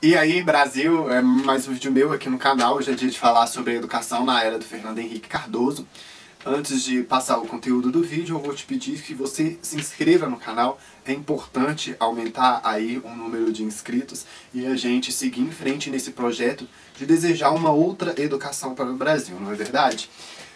E aí, Brasil, mais um vídeo meu aqui no canal. Hoje é dia de falar sobre a educação na era do Fernando Henrique Cardoso. Antes de passar o conteúdo do vídeo, eu vou te pedir que você se inscreva no canal. É importante aumentar aí o número de inscritos e a gente seguir em frente nesse projeto de desejar uma outra educação para o Brasil, não é verdade?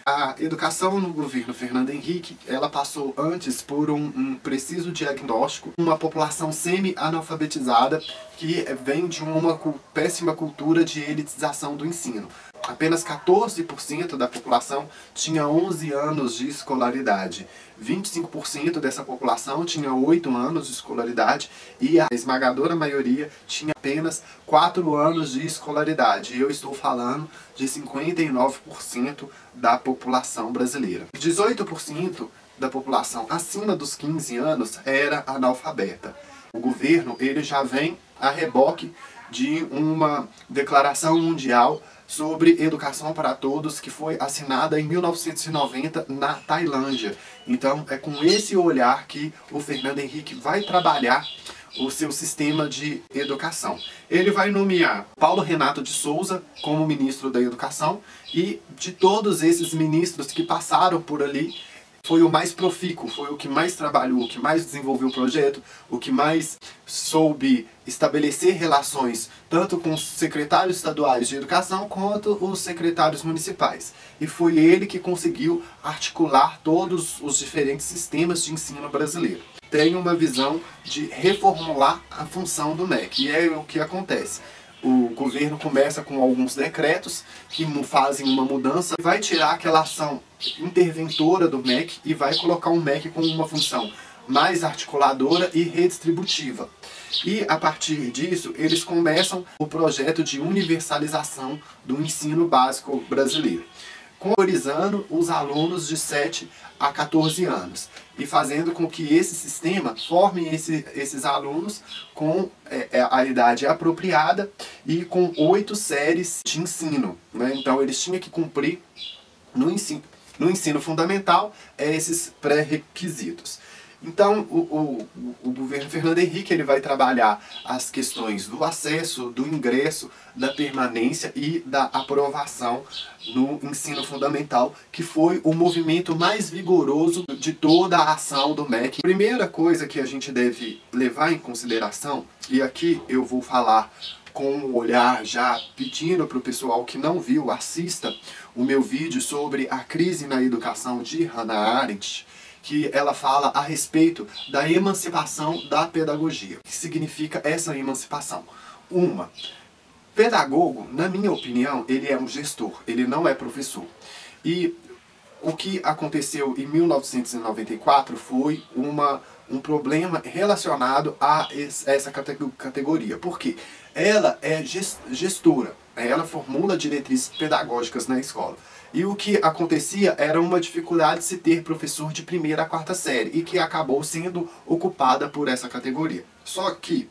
A educação no governo Fernando Henrique, ela passou antes por um preciso diagnóstico, uma população semi-analfabetizada que vem de uma péssima cultura de elitização do ensino. Apenas 14% da população tinha 11 anos de escolaridade. 25% dessa população tinha 8 anos de escolaridade e a esmagadora maioria tinha apenas 4 anos de escolaridade. Eu estou falando de 59% da população brasileira. 18% da população acima dos 15 anos era analfabeta. O governo ele já vem a reboque de uma declaração mundial sobre educação para todos que foi assinada em 1990 na Tailândia. Então é com esse olhar que o Fernando Henrique vai trabalhar o seu sistema de educação. Ele vai nomear Paulo Renato de Souza como ministro da Educação e de todos esses ministros que passaram por ali, foi o mais profícuo, foi o que mais trabalhou, o que mais desenvolveu o projeto, o que mais soube estabelecer relações tanto com os secretários estaduais de educação quanto os secretários municipais. E foi ele que conseguiu articular todos os diferentes sistemas de ensino brasileiro. Tem uma visão de reformular a função do MEC, e é o que acontece. O governo começa com alguns decretos que fazem uma mudança, vai tirar aquela ação interventora do MEC e vai colocar um MEC com uma função mais articuladora e redistributiva. E a partir disso, eles começam o projeto de universalização do ensino básico brasileiro, priorizando os alunos de 7 a 14 anos e fazendo com que esse sistema forme esses alunos com a idade apropriada e com 8 séries de ensino, né? Então eles tinham que cumprir no ensino fundamental esses pré-requisitos. Então, o governo Fernando Henrique ele vai trabalhar as questões do acesso, do ingresso, da permanência e da aprovação no ensino fundamental, que foi o movimento mais vigoroso de toda a ação do MEC. A primeira coisa que a gente deve levar em consideração, e aqui eu vou falar com um olhar já pedindo para o pessoal que não viu, assista o meu vídeo sobre a crise na educação de Hannah Arendt, que ela fala a respeito da emancipação da pedagogia. O que significa essa emancipação? Pedagogo, na minha opinião, ele é um gestor, ele não é professor. E o que aconteceu em 1994 foi um problema relacionado a essa categoria. Por quê? Ela é gestora, ela formula diretrizes pedagógicas na escola. E o que acontecia era uma dificuldade de se ter professor de primeira a quarta série, e que acabou sendo ocupada por essa categoria. Só que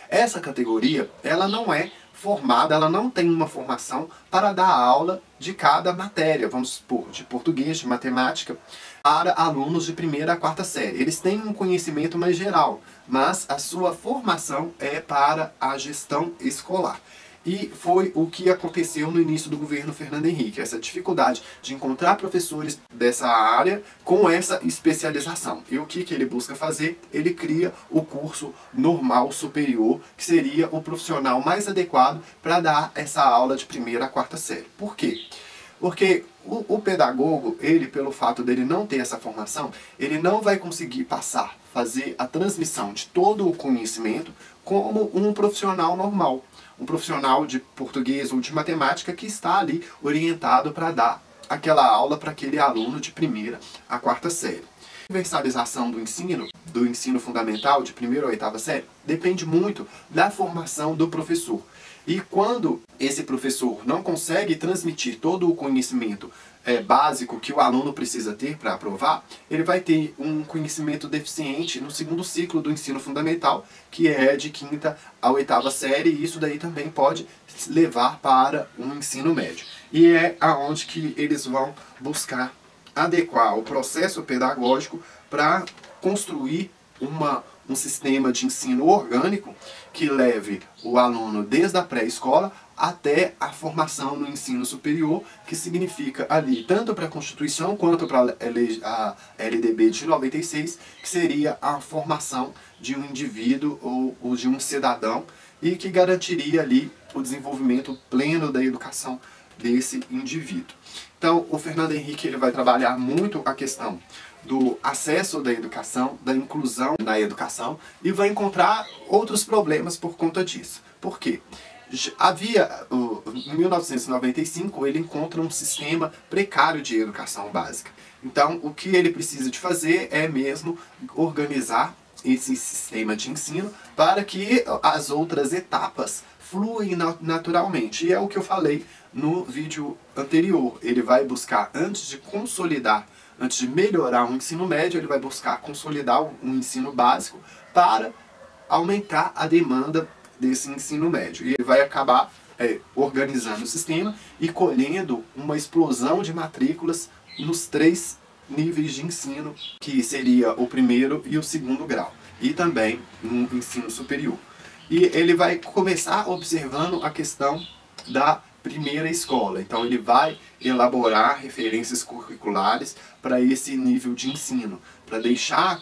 essa categoria, ela não é formada, ela não tem uma formação para dar aula de cada matéria, vamos supor, de português, de matemática, para alunos de primeira a quarta série. Eles têm um conhecimento mais geral, mas a sua formação é para a gestão escolar. E foi o que aconteceu no início do governo Fernando Henrique, essa dificuldade de encontrar professores dessa área com essa especialização. E o que ele busca fazer? Ele cria o curso normal superior, que seria o profissional mais adequado para dar essa aula de primeira a quarta série. Por quê? Porque o pedagogo, ele, pelo fato dele não ter essa formação, ele não vai conseguir fazer a transmissão de todo o conhecimento como um profissional normal. Um profissional de português ou de matemática que está ali orientado para dar aquela aula para aquele aluno de primeira a quarta série. A universalização do ensino fundamental de primeira a oitava série depende muito da formação do professor. E quando esse professor não consegue transmitir todo o conhecimento básico que o aluno precisa ter para aprovar, ele vai ter um conhecimento deficiente no segundo ciclo do ensino fundamental, que é de quinta a oitava série, e isso daí também pode levar para um ensino médio. E é aonde que eles vão buscar adequar o processo pedagógico para construir um sistema de ensino orgânico que leve o aluno desde a pré-escola até a formação no ensino superior, que significa ali, tanto para a Constituição quanto para a LDB de 96, que seria a formação de um indivíduo ou de um cidadão e que garantiria ali o desenvolvimento pleno da educação desse indivíduo. Então, o Fernando Henrique ele vai trabalhar muito a questão do acesso da educação, da inclusão na educação, e vai encontrar outros problemas por conta disso. Por quê? Em 1995, ele encontra um sistema precário de educação básica. Então, o que ele precisa de fazer é mesmo organizar esse sistema de ensino para que as outras etapas fluem naturalmente. E é o que eu falei no vídeo anterior. Ele vai buscar, antes de consolidar, antes de melhorar o ensino médio, ele vai buscar consolidar o ensino básico para aumentar a demanda desse ensino médio. E ele vai acabar organizando o sistema e colhendo uma explosão de matrículas nos 3 níveis de ensino, que seria o primeiro e o segundo grau, e também no ensino superior. E ele vai começar observando a questão da primeira escola. Então ele vai elaborar referências curriculares para esse nível de ensino,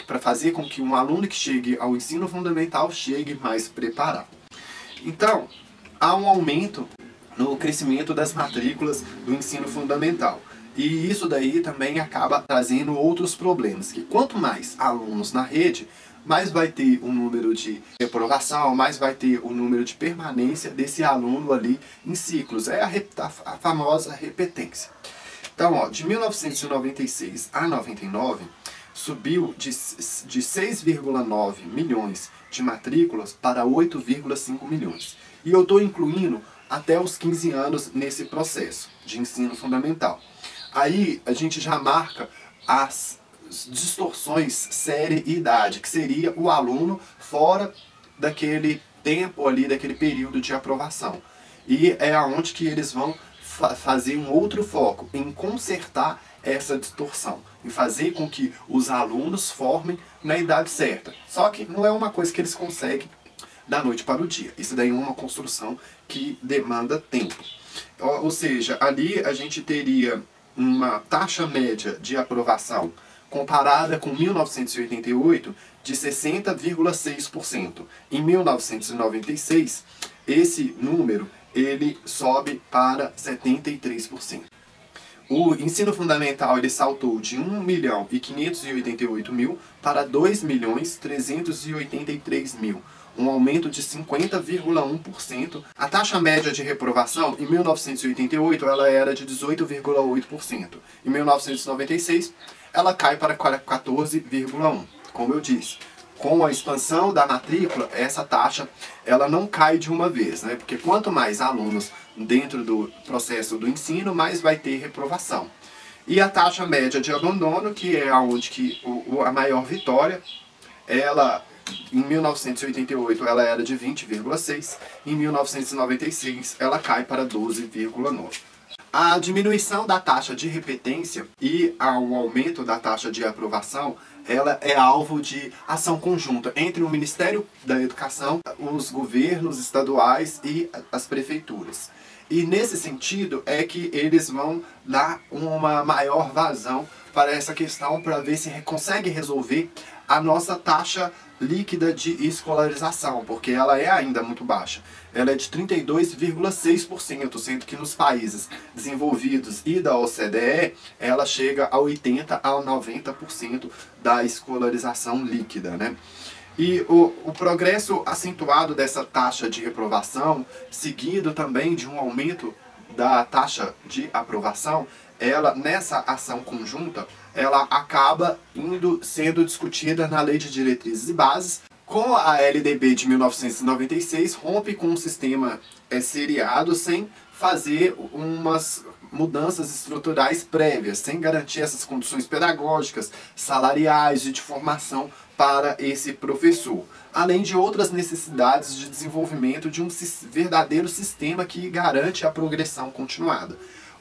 para fazer com que um aluno que chegue ao ensino fundamental chegue mais preparado. Então, há um aumento no crescimento das matrículas do ensino fundamental. E isso daí também acaba trazendo outros problemas, que quanto mais alunos na rede, mais vai ter o número de reprovação, mais vai ter o número de permanência desse aluno ali em ciclos. É a famosa repetência. Então, ó, de 1996 a 99, subiu de 6,9 milhões de matrículas para 8,5 milhões. E eu estou incluindo até os 15 anos nesse processo de ensino fundamental. Aí a gente já marca as distorções série e idade, que seria o aluno fora daquele tempo ali, daquele período de aprovação. E é aonde que eles vão fazer um outro foco, em consertar essa distorção, em fazer com que os alunos formem na idade certa. Só que não é uma coisa que eles conseguem da noite para o dia. Isso daí é uma construção que demanda tempo. Ou seja, ali a gente teria uma taxa média de aprovação comparada com 1988 de 60,6%. Em 1996, esse número ele sobe para 73%. O ensino fundamental ele saltou de 1.588.000 para 2.383.000, um aumento de 50,1%. A taxa média de reprovação em 1988 ela era de 18,8%. Em 1996 ela cai para 14,1%. Como eu disse, com a expansão da matrícula, essa taxa ela não cai de uma vez, né? Porque quanto mais alunos dentro do processo do ensino, mais vai ter reprovação. E a taxa média de abandono, que é onde que a maior vitória, ela em 1988 ela era de 20,6%, em 1996 ela cai para 12,9%. A diminuição da taxa de repetência e o aumento da taxa de aprovação, ela é alvo de ação conjunta entre o Ministério da Educação, os governos estaduais e as prefeituras. E nesse sentido é que eles vão dar uma maior vazão para essa questão, para ver se consegue resolver a nossa taxa líquida de escolarização, porque ela é ainda muito baixa. Ela é de 32,6%, sendo que nos países desenvolvidos e da OCDE, ela chega a 80% a 90% da escolarização líquida, né? E o progresso acentuado dessa taxa de reprovação, seguido também de um aumento da taxa de aprovação, ela, nessa ação conjunta, ela acaba sendo discutida na Lei de Diretrizes e Bases. Com a LDB de 1996, rompe com um sistema seriado sem fazer umas mudanças estruturais prévias, sem garantir essas condições pedagógicas, salariais e de formação para esse professor, além de outras necessidades de desenvolvimento de um verdadeiro sistema que garante a progressão continuada.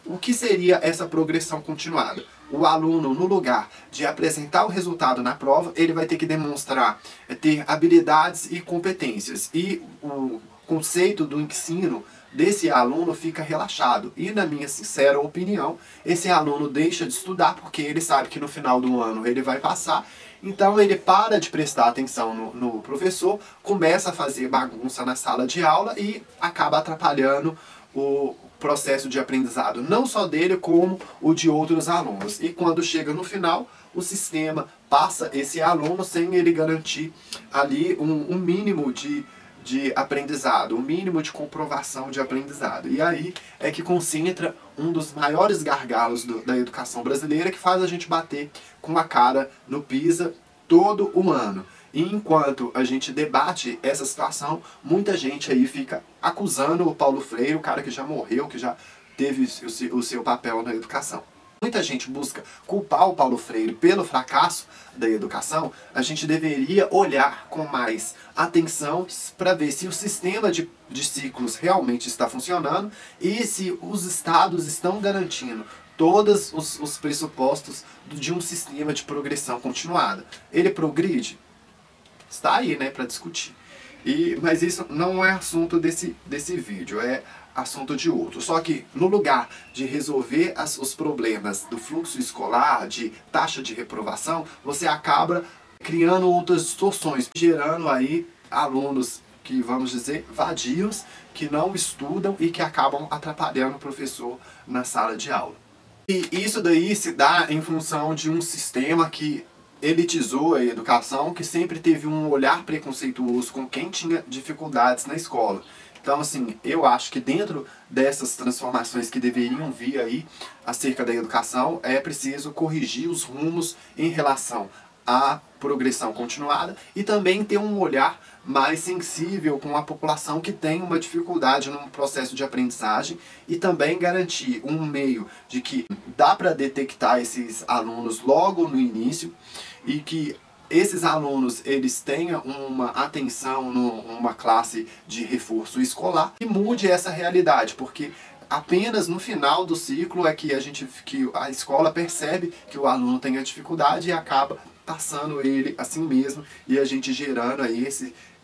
O que seria essa progressão continuada? O aluno, no lugar de apresentar o resultado na prova, ele vai ter que demonstrar, ter habilidades e competências. E o conceito do ensino desse aluno fica relaxado. E, na minha sincera opinião, esse aluno deixa de estudar porque ele sabe que no final do ano ele vai passar. Então ele para de prestar atenção no professor, começa a fazer bagunça na sala de aula e acaba atrapalhando o processo de aprendizado, não só dele, como o de outros alunos. E quando chega no final, o sistema passa esse aluno sem ele garantir ali um mínimo de aprendizado, um mínimo de comprovação de aprendizado. E aí é que concentra um dos maiores gargalos da educação brasileira, que faz a gente bater com a cara no PISA todo o ano. E enquanto a gente debate essa situação, muita gente aí fica acusando o Paulo Freire, o cara que já morreu, que já teve o seu papel na educação. Muita gente busca culpar o Paulo Freire pelo fracasso da educação. A gente deveria olhar com mais atenção para ver se o sistema de ciclos realmente está funcionando e se os estados estão garantindo todos os pressupostos de um sistema de progressão continuada. Ele progride? Está aí, né, para discutir. Mas isso não é assunto desse vídeo, é assunto de outro. Só que no lugar de resolver os problemas do fluxo escolar, de taxa de reprovação, você acaba criando outras distorções, gerando aí alunos que, vamos dizer, vadios, que não estudam e que acabam atrapalhando o professor na sala de aula. E isso daí se dá em função de um sistema que elitizou a educação, que sempre teve um olhar preconceituoso com quem tinha dificuldades na escola. Então, assim, eu acho que dentro dessas transformações que deveriam vir aí acerca da educação, é preciso corrigir os rumos em relação à progressão continuada e também ter um olhar mais sensível com a população que tem uma dificuldade no processo de aprendizagem e também garantir um meio de que dá para detectar esses alunos logo no início e que esses alunos eles tenham uma atenção numa classe de reforço escolar e mude essa realidade, porque apenas no final do ciclo é que a escola percebe que o aluno tem a dificuldade e acaba passando ele assim mesmo e a gente gerando aí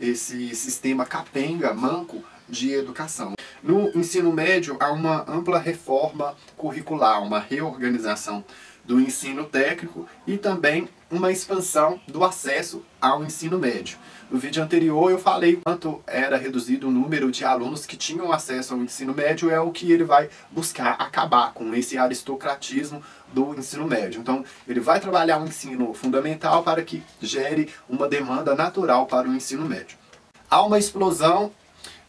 esse sistema capenga, manco de educação. No ensino médio há uma ampla reforma curricular, uma reorganização do ensino técnico e também uma expansão do acesso ao ensino médio. No vídeo anterior eu falei quanto era reduzido o número de alunos que tinham acesso ao ensino médio, é o que ele vai buscar acabar com esse aristocratismo do ensino médio. Então ele vai trabalhar o ensino fundamental para que gere uma demanda natural para o ensino médio. Há uma explosão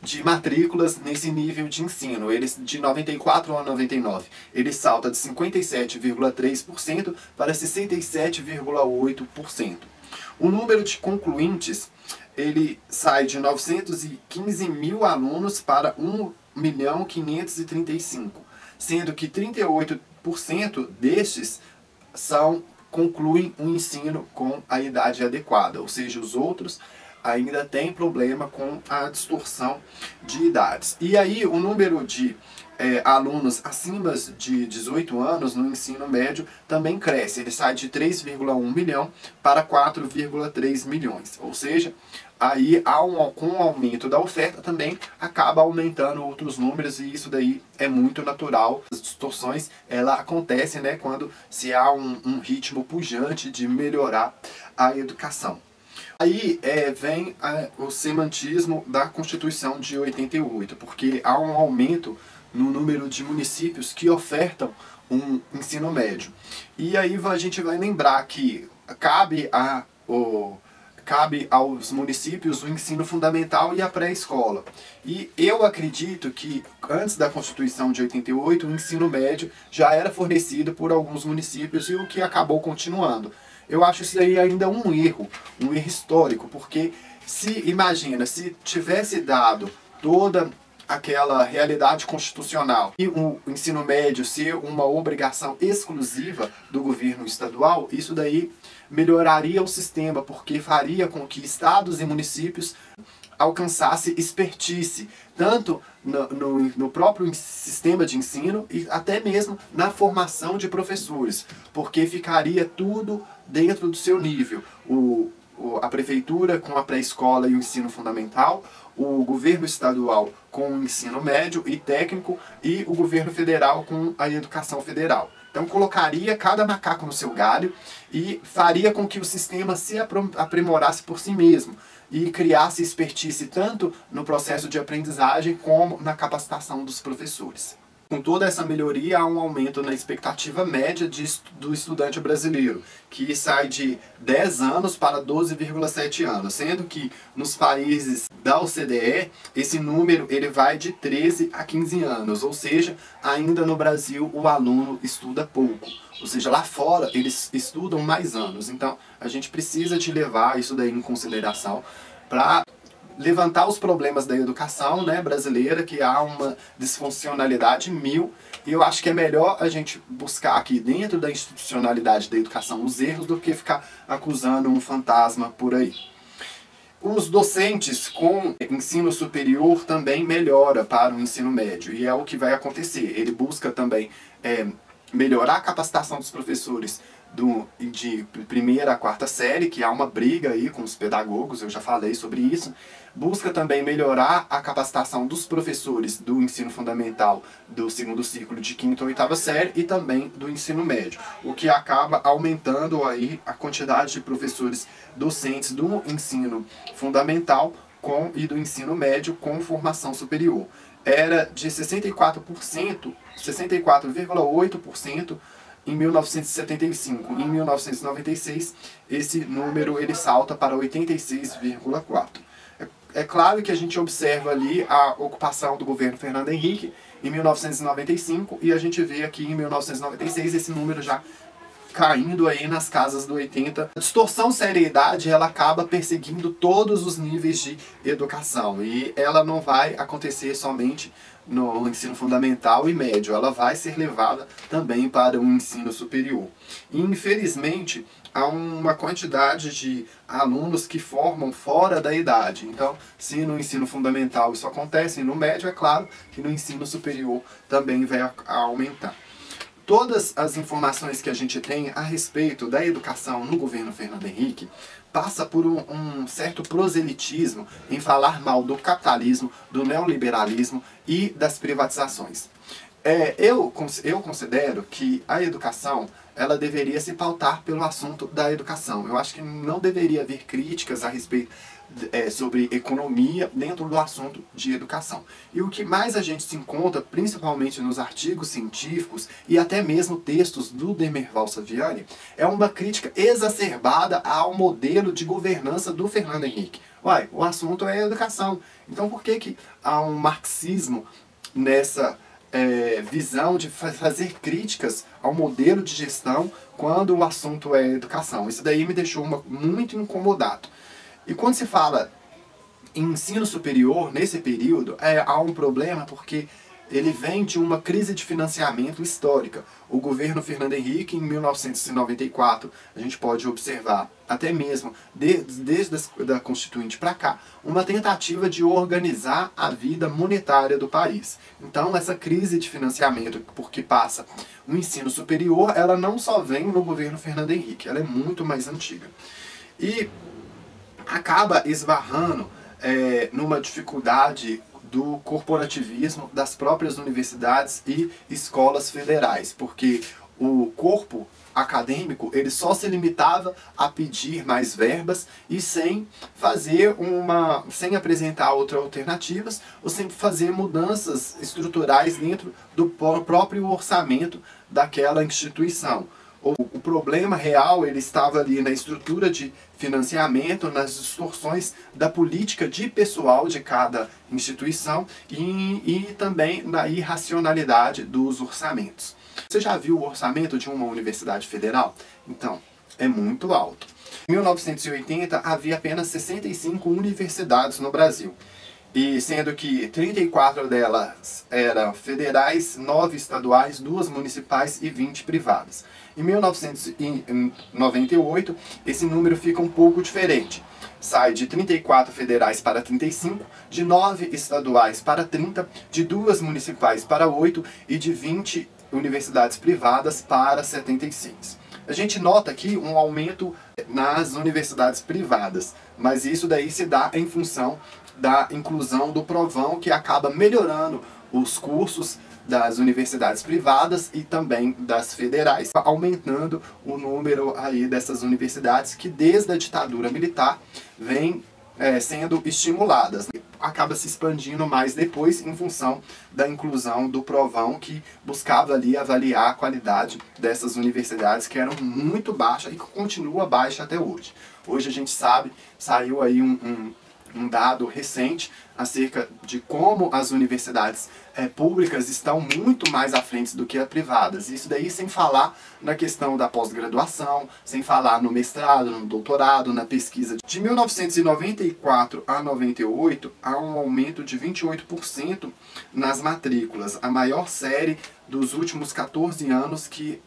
de matrículas nesse nível de ensino, de 94 a 99, ele salta de 57,3% para 67,8%. O número de concluintes, ele sai de 915 mil alunos para 1.535.000, sendo que 38% destes concluem o ensino com a idade adequada, ou seja, os outros ainda tem problema com a distorção de idades. E aí o número de alunos acima de 18 anos no ensino médio também cresce. Ele sai de 3,1 milhão para 4,3 milhões. Ou seja, aí com o aumento da oferta também acaba aumentando outros números e isso daí é muito natural. As distorções ela acontecem, né, quando se há um ritmo pujante de melhorar a educação. Aí vem o semantismo da Constituição de 88, porque há um aumento no número de municípios que ofertam um ensino médio. E aí a gente vai lembrar que cabe aos municípios o ensino fundamental e a pré-escola. E eu acredito que antes da Constituição de 88, o ensino médio já era fornecido por alguns municípios e o que acabou continuando. Eu acho isso aí ainda um erro histórico, porque imagina, se tivesse dado toda aquela realidade constitucional e o ensino médio ser uma obrigação exclusiva do governo estadual, isso daí melhoraria o sistema, porque faria com que estados e municípios alcançasse expertise, tanto no próprio sistema de ensino e até mesmo na formação de professores, porque ficaria tudo dentro do seu nível. A prefeitura com a pré-escola e o ensino fundamental, o governo estadual com o ensino médio e técnico e o governo federal com a educação federal. Então colocaria cada macaco no seu galho e faria com que o sistema se aprimorasse por si mesmo e criasse expertise tanto no processo de aprendizagem como na capacitação dos professores. Com toda essa melhoria, há um aumento na expectativa média do estudante brasileiro, que sai de 10 anos para 12,7 anos, sendo que nos países da OCDE, esse número ele vai de 13 a 15 anos, ou seja, ainda no Brasil o aluno estuda pouco. Ou seja, lá fora eles estudam mais anos, então a gente precisa de levar isso daí em consideração para levantar os problemas da educação, né, brasileira, que há uma disfuncionalidade mil, e eu acho que é melhor a gente buscar aqui dentro da institucionalidade da educação os erros do que ficar acusando um fantasma por aí. Os docentes com ensino superior também melhora para o ensino médio, e é o que vai acontecer. Ele busca também melhorar a capacitação dos professores de primeira a quarta série, que há uma briga aí com os pedagogos, eu já falei sobre isso. Busca também melhorar a capacitação dos professores do ensino fundamental do segundo ciclo de quinta ou oitava série e também do ensino médio, o que acaba aumentando aí a quantidade de professores docentes do ensino fundamental e do ensino médio com formação superior. Era de 64,8% em 1975. Em 1996, esse número ele salta para 86,4%. É claro que a gente observa ali a ocupação do governo Fernando Henrique em 1995 e a gente vê aqui em 1996 esse número já caindo aí nas casas do 80. A distorção série-idade ela acaba perseguindo todos os níveis de educação e ela não vai acontecer somente no ensino fundamental e médio, ela vai ser levada também para o ensino superior. E, infelizmente, há uma quantidade de alunos que formam fora da idade. Então, se no ensino fundamental isso acontece, no médio, é claro que no ensino superior também vai aumentar. Todas as informações que a gente tem a respeito da educação no governo Fernando Henrique passa por um certo proselitismo em falar mal do capitalismo, do neoliberalismo e das privatizações. Eu considero que a educação ela deveria se pautar pelo assunto da educação. Eu acho que não deveria haver críticas a respeito sobre economia dentro do assunto de educação. E o que mais a gente se encontra, principalmente nos artigos científicos e até mesmo textos do Demerval Saviani, é uma crítica exacerbada ao modelo de governança do Fernando Henrique. Uai, o assunto é educação. Então por que há um marxismo nessa visão de fazer críticas ao modelo de gestão quando o assunto é educação? Isso daí me deixou muito incomodado. E quando se fala em ensino superior, nesse período, há um problema porque ele vem de uma crise de financiamento histórica. O governo Fernando Henrique, em 1994, a gente pode observar, até mesmo desde a Constituinte para cá, uma tentativa de organizar a vida monetária do país. Então, essa crise de financiamento, porque passa o ensino superior, ela não só vem no governo Fernando Henrique, ela é muito mais antiga. E acaba esbarrando numa dificuldade do corporativismo das próprias universidades e escolas federais, porque o corpo acadêmico ele só se limitava a pedir mais verbas e sem apresentar outras alternativas ou sem fazer mudanças estruturais dentro do próprio orçamento daquela instituição. O problema real ele estava ali na estrutura de financiamento, nas distorções da política de pessoal de cada instituição e também na irracionalidade dos orçamentos. Você já viu o orçamento de uma universidade federal? Então, é muito alto. Em 1980 havia apenas 65 universidades no Brasil. e sendo que 34 delas eram federais, 9 estaduais, 2 municipais e 20 privadas. Em 1998, esse número fica um pouco diferente. Sai de 34 federais para 35, de 9 estaduais para 30, de 2 municipais para 8 e de 20 universidades privadas para 76. A gente nota aqui um aumento nas universidades privadas, mas isso daí se dá em função da inclusão do provão, que acaba melhorando os cursos das universidades privadas e também das federais, aumentando o número aí dessas universidades que desde a ditadura militar vem sendo estimuladas. Acaba se expandindo mais depois em função da inclusão do provão, que buscava ali avaliar a qualidade dessas universidades que eram muito baixas e que continua baixa até hoje. Hoje a gente sabe, saiu aí um dado recente acerca de como as universidades públicas estão muito mais à frente do que as privadas. Isso daí sem falar na questão da pós-graduação, sem falar no mestrado, no doutorado, na pesquisa. De 1994 a 98, há um aumento de 28% nas matrículas, a maior série dos últimos 14 anos, que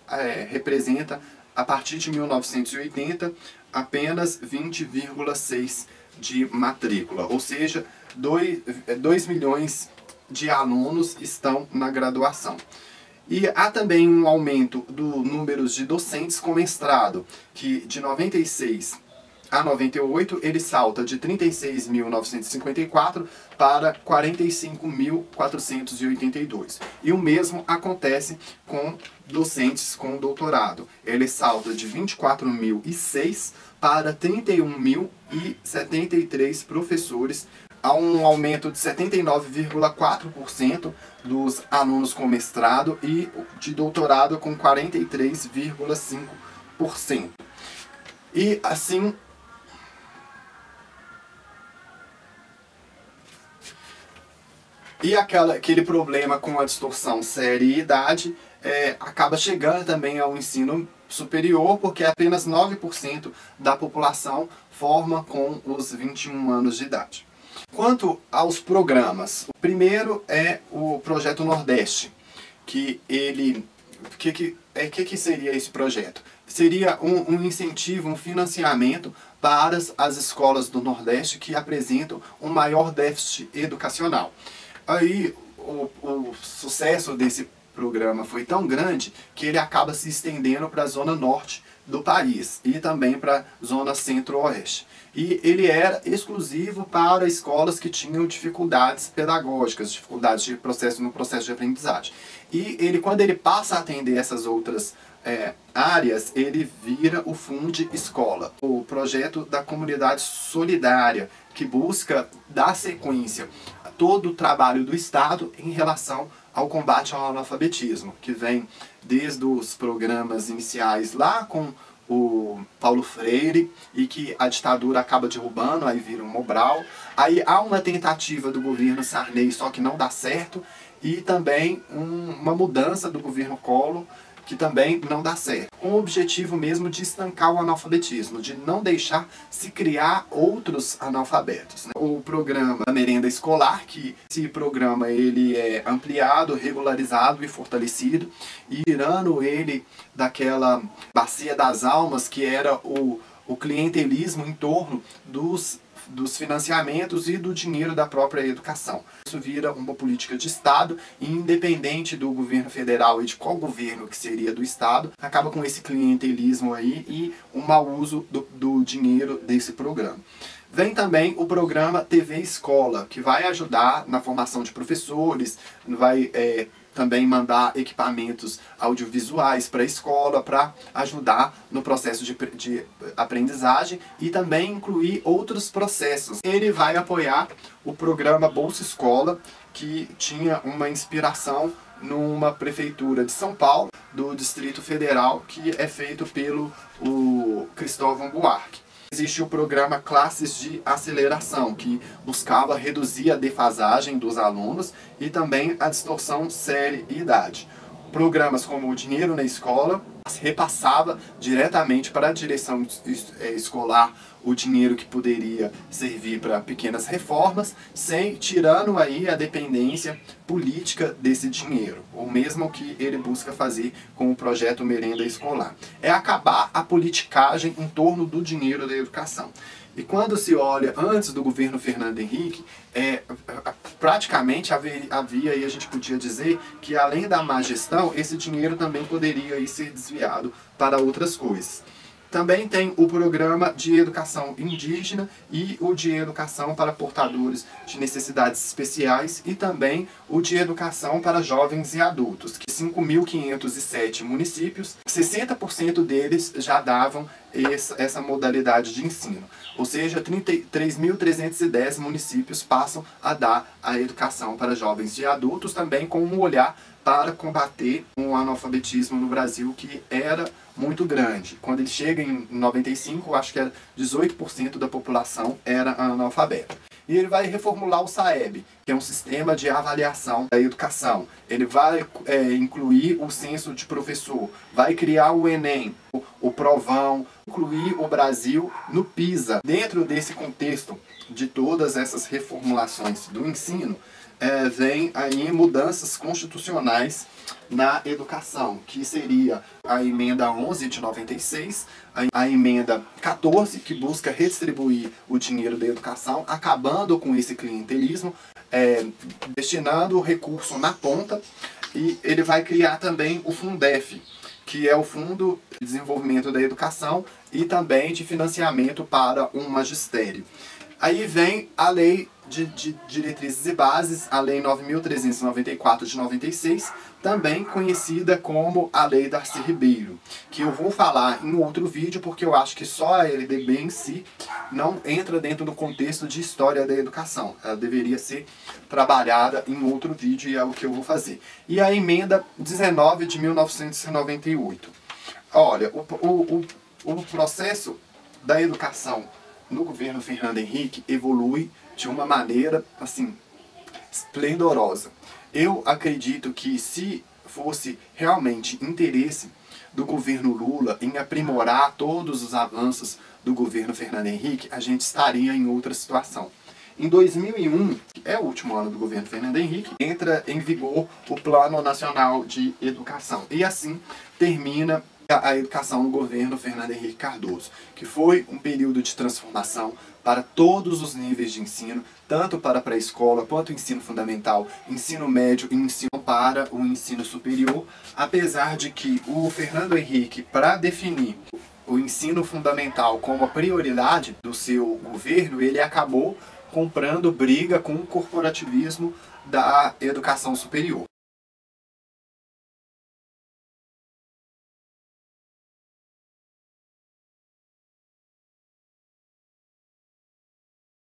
representa, a partir de 1980, apenas 20,6% de matrícula, ou seja, 2 milhões de alunos estão na graduação. E há também um aumento do número de docentes com mestrado, que de 96 a 98 ele salta de 36.954 para 45.482. E o mesmo acontece com docentes com doutorado. Ele salta de 24.006 para 31.073 professores. Há um aumento de 79,4% dos alunos com mestrado e de doutorado com 43,5%. E assim, aquele problema com a distorção série e idade acaba chegando também ao ensino superior, porque apenas 9% da população forma com os 21 anos de idade. Quanto aos programas, o primeiro é o Projeto Nordeste, que ele... O que seria esse projeto? Seria um incentivo, um financiamento para as escolas do Nordeste que apresentam um maior déficit educacional. Aí o sucesso desse programa foi tão grande que ele acaba se estendendo para a zona norte do país e também para a zona centro-oeste. E ele era exclusivo para escolas que tinham dificuldades pedagógicas, dificuldades no processo de aprendizagem. E ele, quando ele passa a atender essas outras áreas, ele vira o Funde Escola, o projeto da comunidade solidária, que busca dar sequência a todo o trabalho do Estado em relação ao combate ao analfabetismo, que vem desde os programas iniciais lá com o Paulo Freire e que a ditadura acaba derrubando, aí vira um Mobral. Aí há uma tentativa do governo Sarney, só que não dá certo, e também uma mudança do governo Collor, que também não dá certo. Com o objetivo mesmo de estancar o analfabetismo, de não deixar se criar outros analfabetos, né? O programa da merenda escolar, que esse programa ele é ampliado, regularizado e fortalecido, e tirando ele daquela bacia das almas que era o clientelismo em torno dos financiamentos e do dinheiro da própria educação. Isso vira uma política de Estado e, independente do governo federal e de qual governo que seria do Estado, acaba com esse clientelismo aí e um mau uso do dinheiro desse programa. Vem também o programa TV Escola, que vai ajudar na formação de professores, vai também mandar equipamentos audiovisuais para a escola, para ajudar no processo de aprendizagem e também incluir outros processos. Ele vai apoiar o programa Bolsa Escola, que tinha uma inspiração numa prefeitura de São Paulo, do Distrito Federal, que é feito pelo Cristóvão Buarque. Existe o programa Classes de Aceleração, que buscava reduzir a defasagem dos alunos e também a distorção série e idade. programas como o Dinheiro na Escola, repassava diretamente para a direção escolar o dinheiro que poderia servir para pequenas reformas, tirando aí a dependência política desse dinheiro, ou mesmo o que ele busca fazer com o projeto Merenda Escolar. É acabar a politicagem em torno do dinheiro da educação. E quando se olha antes do governo Fernando Henrique, praticamente havia, e a gente podia dizer, que além da má gestão, esse dinheiro também poderia ser desviado para outras coisas. Também tem o programa de educação indígena e o de educação para portadores de necessidades especiais e também o de educação para jovens e adultos, que 5.507 municípios, 60% deles já davam essa modalidade de ensino. Ou seja, 3.310 municípios passam a dar a educação para jovens e adultos, também com um olhar para combater o analfabetismo no Brasil, que era muito grande. Quando ele chega em 95, acho que era 18% da população era analfabeta. E ele vai reformular o SAEB, que é um sistema de avaliação da educação. Ele vai incluir o censo de professor, vai criar o Enem, o Provão, incluir o Brasil no PISA. Dentro desse contexto de todas essas reformulações do ensino, vem aí mudanças constitucionais na educação, que seria a emenda 11 de 96, a emenda 14, que busca redistribuir o dinheiro da educação, acabando com esse clientelismo, destinando o recurso na ponta, e ele vai criar também o Fundef, que é o Fundo de Desenvolvimento da Educação e também de financiamento para um magistério. Aí vem a Lei de Diretrizes e Bases, a Lei 9.394 de 96, também conhecida como a Lei Darcy Ribeiro, que eu vou falar em outro vídeo, porque eu acho que só a LDB em si não entra dentro do contexto de história da educação. Ela deveria ser trabalhada em outro vídeo e é o que eu vou fazer. E a Emenda 19 de 1998. Olha, o processo da educação no governo Fernando Henrique evolui de uma maneira, assim, esplendorosa. Eu acredito que se fosse realmente interesse do governo Lula em aprimorar todos os avanços do governo Fernando Henrique, a gente estaria em outra situação. Em 2001, que é o último ano do governo Fernando Henrique, entra em vigor o Plano Nacional de Educação. E assim termina a educação no governo Fernando Henrique Cardoso, que foi um período de transformação para todos os níveis de ensino, tanto para a pré-escola, quanto o ensino fundamental, ensino médio e ensino para o ensino superior, apesar de que o Fernando Henrique, para definir o ensino fundamental como a prioridade do seu governo, ele acabou comprando briga com o corporativismo da educação superior.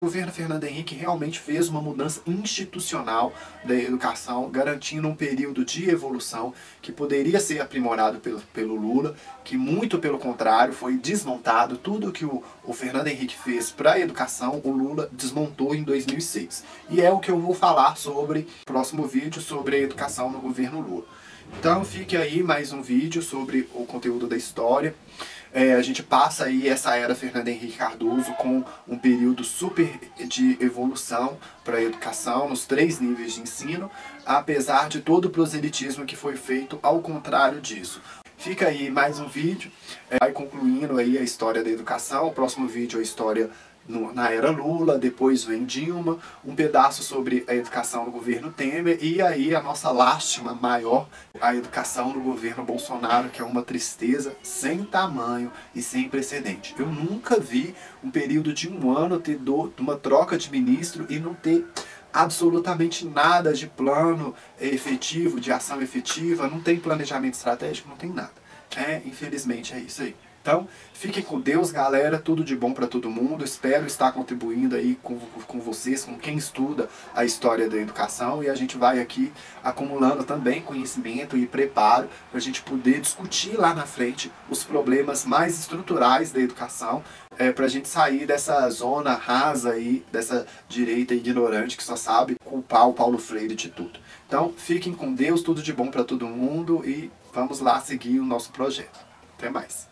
O governo Fernando Henrique realmente fez uma mudança institucional da educação, garantindo um período de evolução que poderia ser aprimorado pelo Lula, que muito pelo contrário foi desmontado. Tudo que o Fernando Henrique fez para a educação, o Lula desmontou em 2006. E é o que eu vou falar sobre no próximo vídeo, sobre a educação no governo Lula. Então fique aí mais um vídeo sobre o conteúdo da história. A gente passa aí essa era Fernando Henrique Cardoso com um período super de evolução para a educação nos 3 níveis de ensino, apesar de todo o proselitismo que foi feito ao contrário disso. Fica aí mais um vídeo, vai concluindo aí a história da educação. O próximo vídeo é a história na era Lula, depois vem Dilma, um pedaço sobre a educação no governo Temer e aí a nossa lástima maior, a educação no governo Bolsonaro, que é uma tristeza sem tamanho e sem precedente. Eu nunca vi um período de um ano ter uma troca de ministro e não ter absolutamente nada de plano efetivo, de ação efetiva, não tem planejamento estratégico, não tem nada. Infelizmente é isso aí. Então, fiquem com Deus, galera. Tudo de bom para todo mundo. Espero estar contribuindo aí com vocês, com quem estuda a história da educação. E a gente vai aqui acumulando também conhecimento e preparo para a gente poder discutir lá na frente os problemas mais estruturais da educação, para a gente sair dessa zona rasa aí, dessa direita ignorante que só sabe culpar o Paulo Freire de tudo. Então, fiquem com Deus. Tudo de bom para todo mundo e vamos lá seguir o nosso projeto. Até mais.